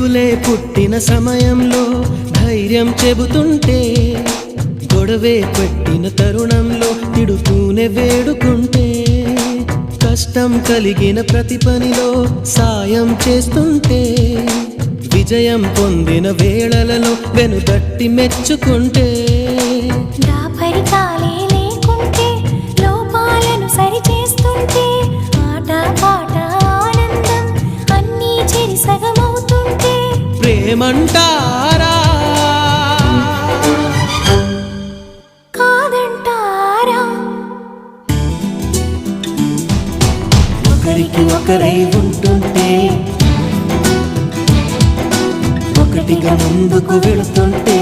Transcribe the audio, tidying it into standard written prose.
దిగులే పుట్టిన సమయంలో ధైర్యం చెబుతుంటే, గొడవే పెట్టిన తరుణంలో తిడుతూనే వేడుకుంటే, కష్టం కలిగిన ప్రతి పనిలో సాయం చేస్తుంటే, విజయం పొందిన వేళలలో వెనుదట్టి మెచ్చుకుంటే, దాపరికాలే లేకుంటే లోపాలను సరిచేస్తుంటే, ఆట పాట ఆనందం అన్నీ చెరి సగమవుతుంటే ప్రేమంటారా కాదంటారా? ఒకరికి ఒకరై ఉంటుంటే, ఒకటిగా ముందుకు వెళుతుంటే